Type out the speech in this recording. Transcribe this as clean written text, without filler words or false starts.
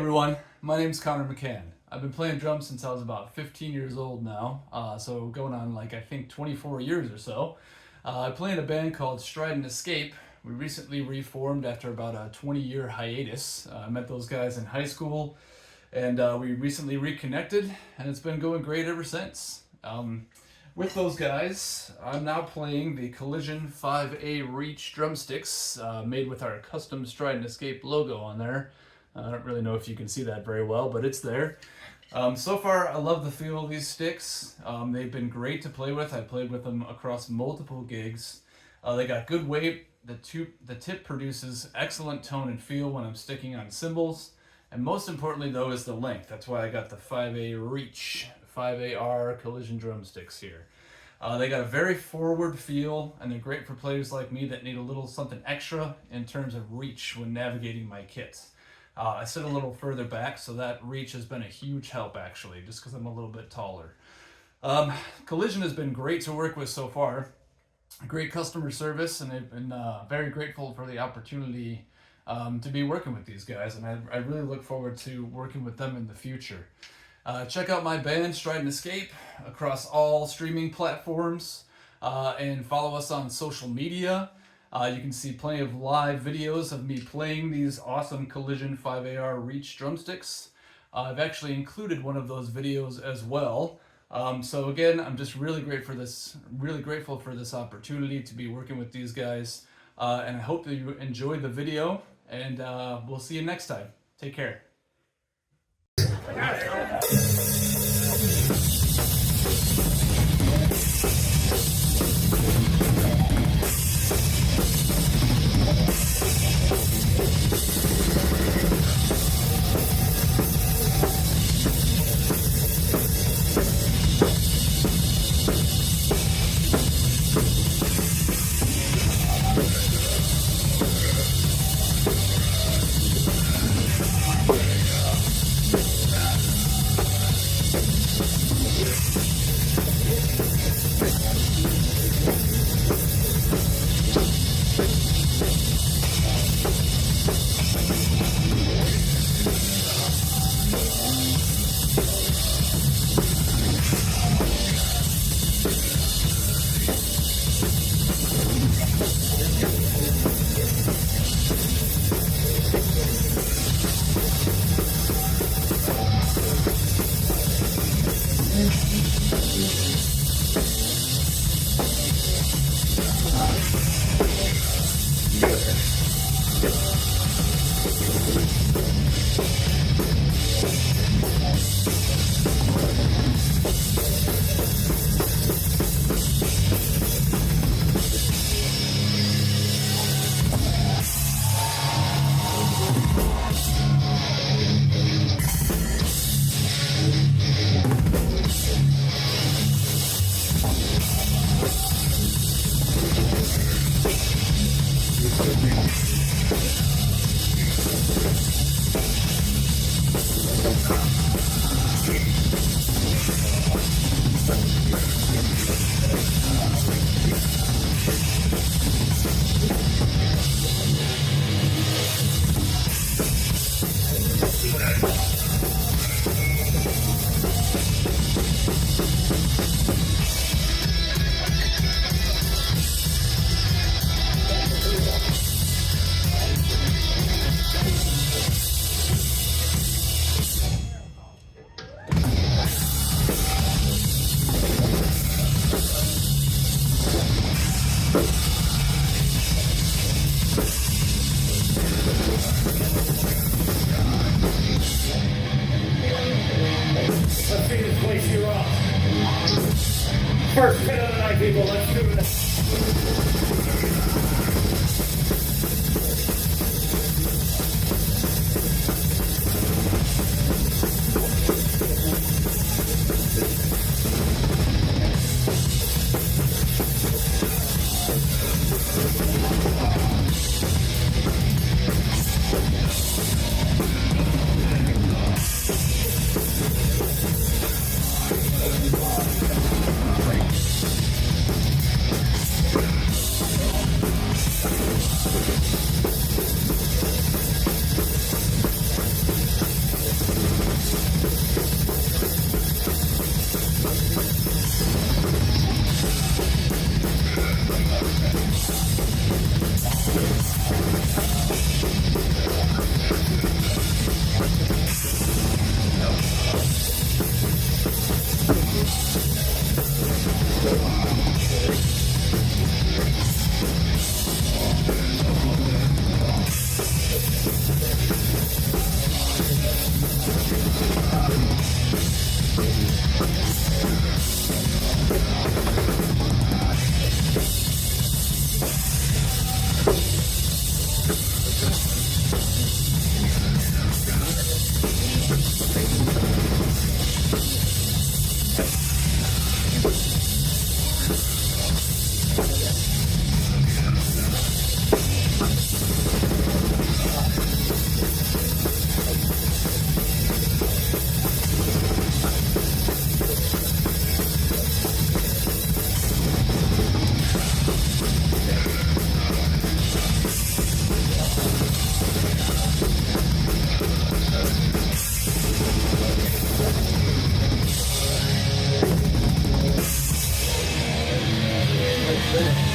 everyone, my name's Conor Mccann. I've been playing drums since I was about 15 years old now, so going on like I think 24 years or so. I play in a band called Stride and Escape. We recently reformed after about a 20-year hiatus. I met those guys in high school, and we recently reconnected, and it's been going great ever since. With those guys, I'm now playing the Collision 5A Reach drumsticks, made with our custom Stride and Escape logo on there. I don't really know if you can see that very well, but it's there. So far, I love the feel of these sticks. They've been great to play with. I played with them across multiple gigs. They got good weight. The tip produces excellent tone and feel when I'm sticking on cymbals. And most importantly, though, is the length. That's why I got the 5A Reach, 5AR Collision drumsticks here. They got a very forward feel, and they're great for players like me that need a little something extra in terms of reach when navigating my kits. I sit a little further back, so that reach has been a huge help actually, just because I'm a little bit taller. Collision has been great to work with so far. Great customer service, and I've been very grateful for the opportunity to be working with these guys, and I really look forward to working with them in the future. Check out my band, Stride and Escape, across all streaming platforms, and follow us on social media. You can see plenty of live videos of me playing these awesome Collision 5AR Reach drumsticks. I've actually included one of those videos as well. So again, I'm just really grateful for this opportunity to be working with these guys. And I hope that you enjoyed the video, and we'll see you next time. Take care. Let's see this place here off. First hit of the night, people. Let's do this. Later.